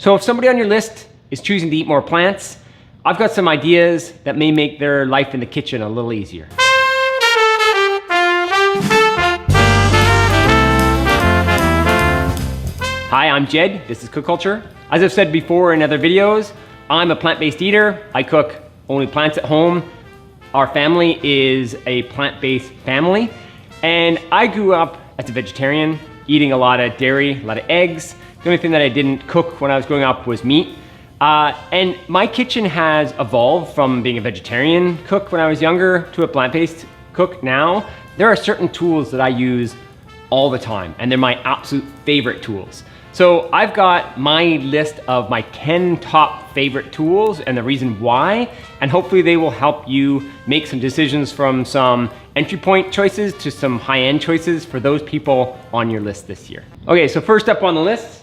So if somebody on your list is choosing to eat more plants, I've got some ideas that may make their life in the kitchen a little easier. Hi, I'm Jed, this is Cook Culture. As I've said before in other videos, I'm a plant-based eater. I cook only plants at home. Our family is a plant-based family, and I grew up as a vegetarian, eating a lot of dairy, a lot of eggs. The only thing that I didn't cook when I was growing up was meat. And my kitchen has evolved from being a vegetarian cook when I was younger to a plant-based cook now. There are certain tools that I use all the time, and they're my absolute favorite tools. So I've got my list of my 10 top favorite tools and the reason why, and hopefully they will help you make some decisions from some entry point choices to some high-end choices for those people on your list this year. Okay, so first up on the list,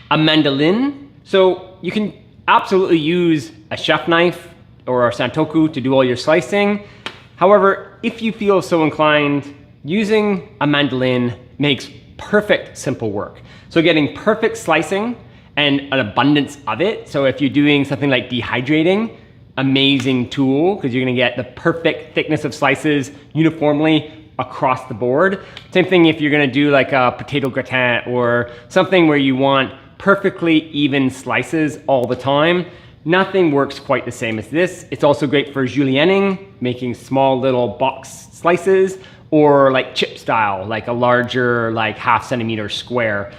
a mandoline. So you can absolutely use a chef knife or a Santoku to do all your slicing. However, if you feel so inclined, using a mandoline makes perfect simple work. So getting perfect slicing and an abundance of it. So if you're doing something like dehydrating, amazing tool, because you're gonna get the perfect thickness of slices uniformly across the board. Same thing if you're gonna do like a potato gratin or something where you want perfectly even slices all the time. Nothing works quite the same as this. It's also great for julienning, making small little box slices, or like chip style, like a larger, like 1/2 centimeter square.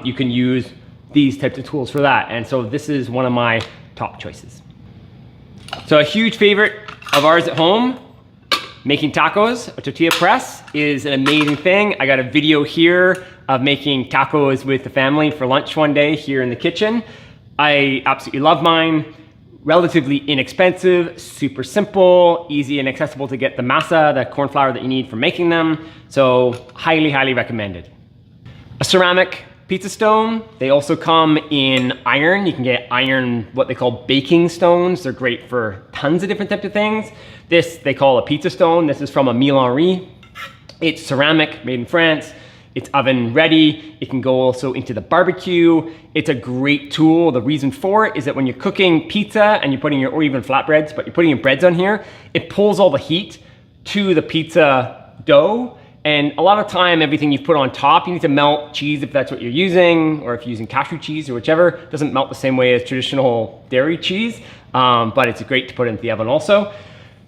You can use these types of tools for that. And so this is one of my top choices. So a huge favorite of ours at home, making tacos. A tortilla press is an amazing thing. I got a video here of making tacos with the family for lunch one day here in the kitchen. I absolutely love mine. Relatively inexpensive, super simple, easy and accessible to get the masa, the corn flour that you need for making them. So highly, highly recommended. A ceramic pizza stone. They also come in iron. You can get iron, what they call baking stones. They're great for tons of different types of things. This they call a pizza stone. This is from a Milan. It's ceramic, made in France. It's oven ready. It can go also into the barbecue. It's a great tool. The reason for it is that when you're cooking pizza and you're putting your, or even flatbreads, but you're putting your breads on here, it pulls all the heat to the pizza dough. And a lot of time, everything you've put on top, you need to melt cheese if that's what you're using, or if you're using cashew cheese or whichever. It doesn't melt the same way as traditional dairy cheese, but it's great to put into the oven also.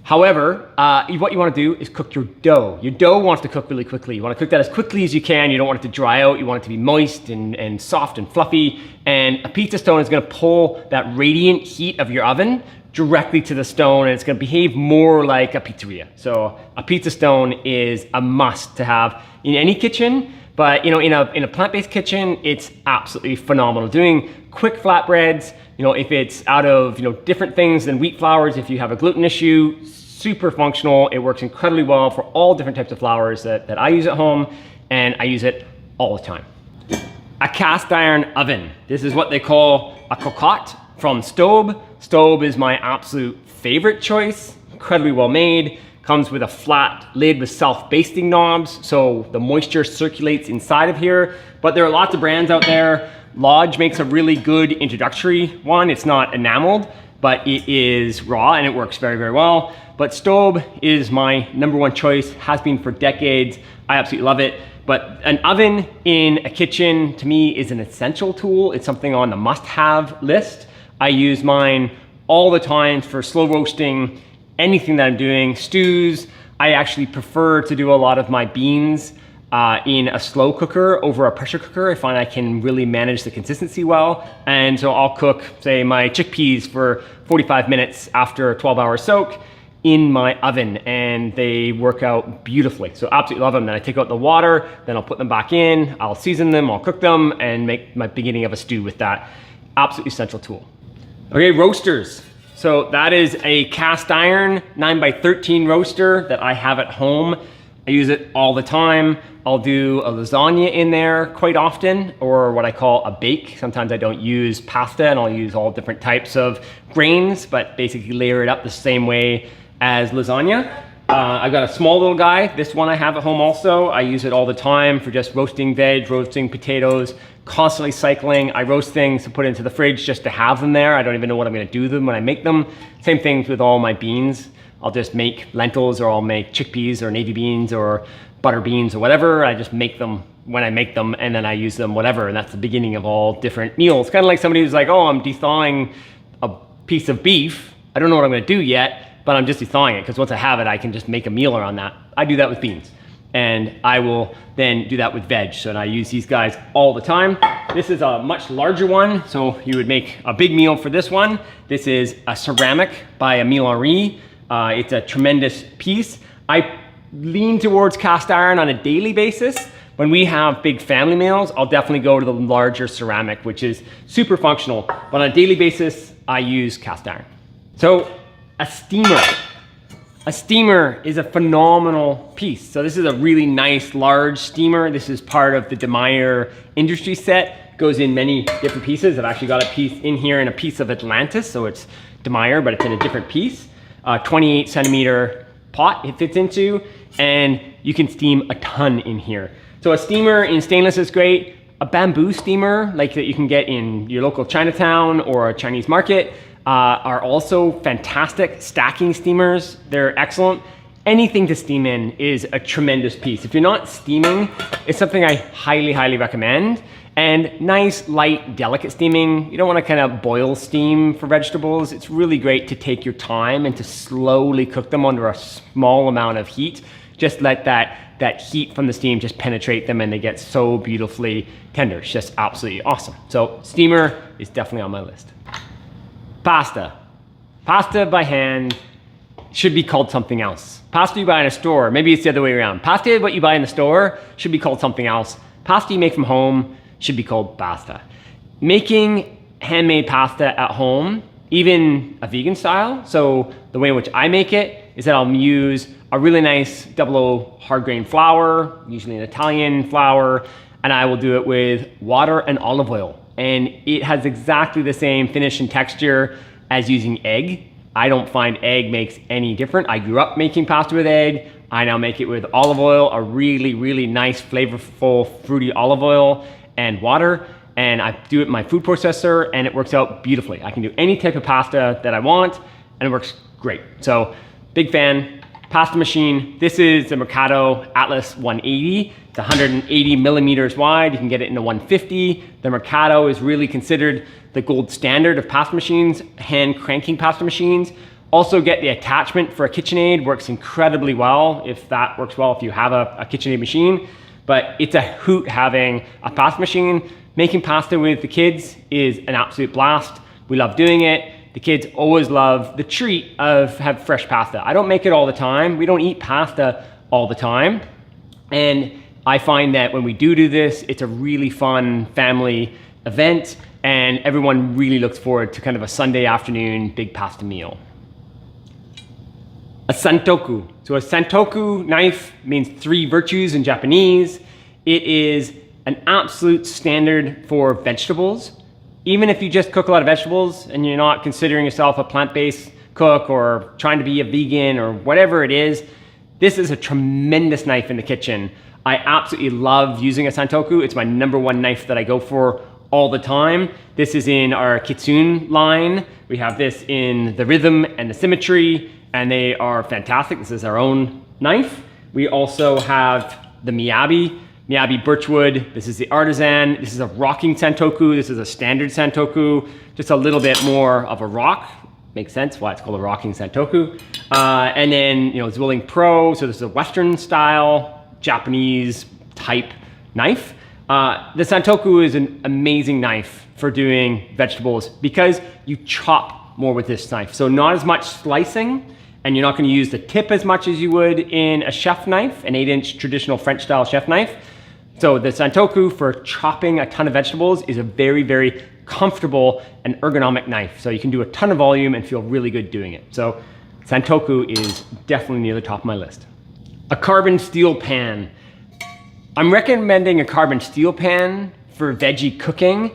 However, what you want to do is cook your dough. Your dough wants to cook really quickly. You want to cook that as quickly as you can. You don't want it to dry out. You want it to be moist and soft and fluffy. And a pizza stone is going to pull that radiant heat of your oven directly to the stone, and it's going to behave more like a pizzeria. So a pizza stone is a must to have in any kitchen. But in a plant-based kitchen, it's absolutely phenomenal. Doing quick flatbreads, if it's out of different things than wheat flours, if you have a gluten issue, super functional. It works incredibly well for all different types of flours that I use at home, and I use it all the time. A cast iron oven. This is what they call a cocotte from Stobe. Stobe is my absolute favorite choice. Incredibly well made. Comes with a flat lid with self-basting knobs, so the moisture circulates inside of here. But there are lots of brands out there. Lodge makes a really good introductory one. It's not enameled, but it is raw and it works very, very well. But Stobe is my #1 choice, has been for decades. I absolutely love it. But an oven in a kitchen, to me, is an essential tool. It's something on the must-have list. I use mine all the time for slow roasting anything that I'm doing. Stews, I actually prefer to do a lot of my beans in a slow cooker over a pressure cooker. I find I can really manage the consistency well. And so I'll cook, say, my chickpeas for 45 minutes after a 12-hour soak in my oven, and they work out beautifully. So absolutely love them. Then I take out the water, then I'll put them back in, I'll season them, I'll cook them, and make my beginning of a stew with that. Absolutely essential tool. Okay, roasters. So that is a cast iron 9x13 roaster that I have at home. I use it all the time. I'll do a lasagna in there quite often, or what I call a bake. Sometimes I don't use pasta, and I'll use all different types of grains, but basically layer it up the same way as lasagna. I've got a small little guy. This one I have at home also. I use it all the time for just roasting veg, roasting potatoes. constantly cycling. I roast things to put into the fridge just to have them there. I don't even know what I'm gonna do with them when I make them. Same things with all my beans. I'll just make lentils, or I'll make chickpeas or navy beans or butter beans or whatever. I just make them when I make them, and then I use them whatever. And that's the beginning of all different meals. Kind of like somebody who's like, oh, I'm thawing a piece of beef. I don't know what I'm gonna do yet, but I'm just thawing it, because once I have it, I can just make a meal around that. I do that with beans. And I will then do that with veg. So I use these guys all the time. This is a much larger one, so you would make a big meal for this one. This is a ceramic by Emile Henry. It's a tremendous piece. I lean towards cast iron on a daily basis. When we have big family meals, I'll definitely go to the larger ceramic, which is super functional. But on a daily basis, I use cast iron. So a steamer. A steamer is a phenomenal piece. So this is a really nice large steamer. This is part of the DeMeyer industry set. Goes in many different pieces. I've actually got a piece in here and a piece of Atlantis. So it's DeMeyer, but it's in a different piece. 28 centimeter pot it fits into, and you can steam a ton in here. So a steamer in stainless is great. A bamboo steamer, like that you can get in your local Chinatown or a Chinese market, are also fantastic. Stacking steamers, they're excellent. Anything to steam in is a tremendous piece. If you're not steaming, it's something I highly, highly recommend. And nice, light, delicate steaming. You don't want to kind of boil steam for vegetables. It's really great to take your time and to slowly cook them under a small amount of heat. Just let that heat from the steam just penetrate them, and they get so beautifully tender. It's just absolutely awesome. So steamer is definitely on my list. Pasta. Pasta by hand should be called something else. Pasta you buy in a store, maybe it's the other way around. Pasta, what you buy in the store, should be called something else. Pasta you make from home should be called pasta. Making handmade pasta at home, even a vegan style, so the way in which I make it is that I'll use a really nice 00 hard grain flour, usually an Italian flour, and I will do it with water and olive oil. And it has exactly the same finish and texture as using egg. I don't find egg makes any different. I grew up making pasta with egg. I now make it with olive oil, a really, really nice, flavorful, fruity olive oil and water. And I do it in my food processor, and it works out beautifully. I can do any type of pasta that I want, and it works great. So big fan. Pasta machine. This is the Mercato Atlas 180. It's 180 millimeters wide. You can get it in the 150. The Mercato is really considered the gold standard of pasta machines, hand cranking pasta machines. Also get the attachment for a KitchenAid, works incredibly well, if that works well if you have a KitchenAid machine. But it's a hoot having a pasta machine. Making pasta with the kids is an absolute blast. We love doing it. The kids always love the treat of have fresh pasta. I don't make it all the time. We don't eat pasta all the time. And I find that when we do this, it's a really fun family event, and everyone really looks forward to kind of a Sunday afternoon big pasta meal. A Santoku. So a Santoku knife means 3 virtues in Japanese. It is an absolute standard for vegetables. Even if you just cook a lot of vegetables and you're not considering yourself a plant-based cook or trying to be a vegan or whatever it is, this is a tremendous knife in the kitchen. I absolutely love using a Santoku. It's my #1 knife that I go for all the time. This is in our Kitsune line. We have this in the Rhythm and the Symmetry, and they are fantastic. This is our own knife. We also have the Miyabi birchwood. This is the Artisan. This is a rocking Santoku. This is a standard Santoku, just a little bit more of a rock. Makes sense why it's called a rocking Santoku. And then, Zwilling Pro. So this is a Western style, Japanese type knife. The Santoku is an amazing knife for doing vegetables because you chop more with this knife. So not as much slicing, and you're not going to use the tip as much as you would in a chef knife, an 8-inch traditional French style chef knife. So the Santoku for chopping a ton of vegetables is a very, very comfortable and ergonomic knife. So you can do a ton of volume and feel really good doing it. So Santoku is definitely near the top of my list. A carbon steel pan. I'm recommending a carbon steel pan for veggie cooking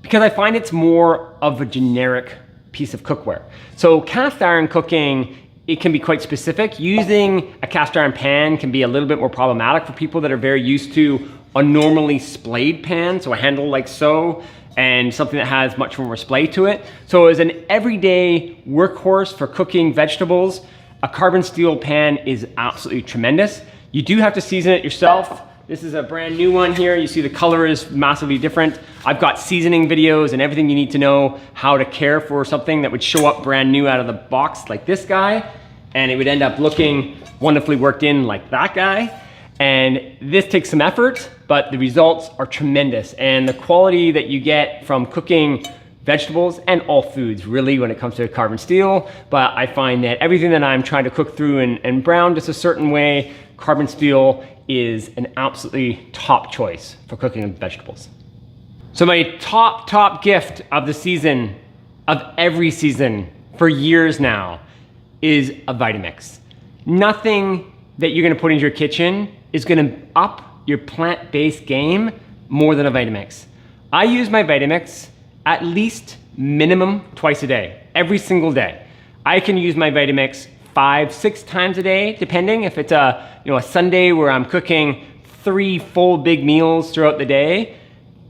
because I find it's more of a generic piece of cookware. So cast iron cooking, it can be quite specific. Using a cast iron pan can be a little bit more problematic for people that are very used to a normally splayed pan, so a handle like so, and something that has much more splay to it. So as an everyday workhorse for cooking vegetables, a carbon steel pan is absolutely tremendous. You do have to season it yourself. This is a brand new one here. You see the color is massively different. I've got seasoning videos and everything you need to know how to care for something that would show up brand new out of the box like this guy, and it would end up looking wonderfully worked in like that guy. And this takes some effort, but the results are tremendous. And the quality that you get from cooking vegetables and all foods really when it comes to carbon steel. But I find that everything that I'm trying to cook through and brown just a certain way, carbon steel is an absolutely top choice for cooking vegetables. So my top gift of the season, of every season for years now, is a Vitamix. Nothing that you're gonna put into your kitchen is gonna up your plant-based game more than a Vitamix. I use my Vitamix at least minimum twice a day, every single day. I can use my Vitamix 5-6 times a day, depending if it's a Sunday where I'm cooking 3 full big meals throughout the day.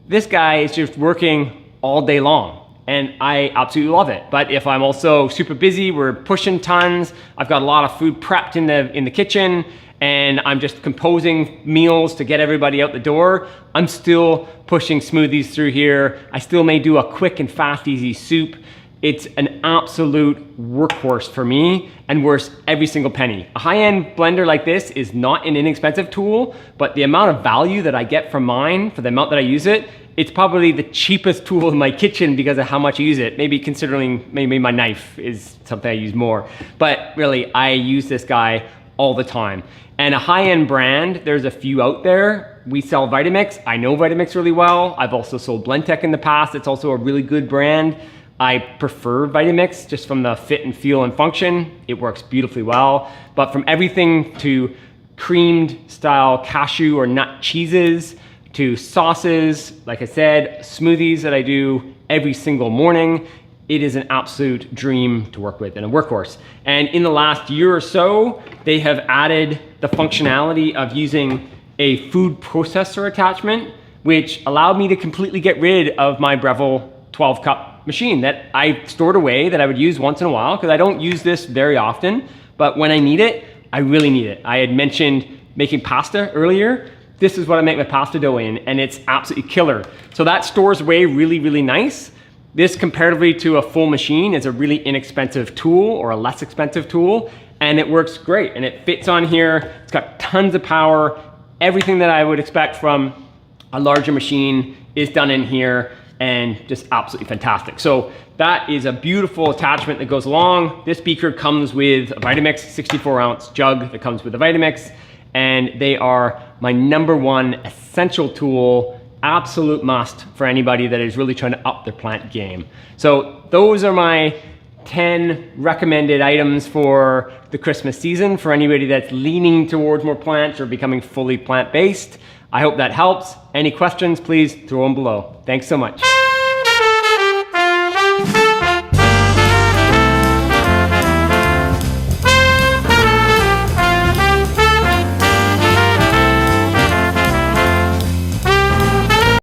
This guy is just working all day long, and I absolutely love it. But if I'm also super busy, we're pushing tons, I've got a lot of food prepped in the kitchen, and I'm just composing meals to get everybody out the door, I'm still pushing smoothies through here. I still may do a quick and fast, easy soup. It's an absolute workhorse for me and worth every single penny. A high-end blender like this is not an inexpensive tool, but the amount of value that I get from mine for the amount that I use it, it's probably the cheapest tool in my kitchen because of how much I use it. Maybe considering maybe my knife is something I use more. But really, I use this guy all the time. And a high-end brand, there's a few out there. We sell Vitamix. I know Vitamix really well. I've also sold Blendtec in the past. It's also a really good brand. I prefer Vitamix just from the fit and feel and function. It works beautifully well. But from everything to creamed style cashew or nut cheeses, to sauces, like I said, smoothies that I do every single morning, it is an absolute dream to work with and a workhorse. And in the last year or so, they have added the functionality of using a food processor attachment, which allowed me to completely get rid of my Breville 12 cup machine that I stored away that I would use once in a while because I don't use this very often, but when I need it, I really need it. I had mentioned making pasta earlier. This is what I make my pasta dough in, and it's absolutely killer. So that stores away really, really nice. This, comparatively to a full machine, is a really inexpensive tool or a less expensive tool, and it works great. And it fits on here. It's got tons of power. Everything that I would expect from a larger machine is done in here, and just absolutely fantastic. So that is a beautiful attachment that goes along. This beaker comes with a Vitamix 64-ounce jug that comes with a Vitamix, and they are my #1 essential tool, absolute must for anybody that is really trying to up their plant game. So those are my 10 recommended items for the Christmas season for anybody that's leaning towards more plants or becoming fully plant-based. I hope that helps. Any questions, please throw them below. Thanks so much.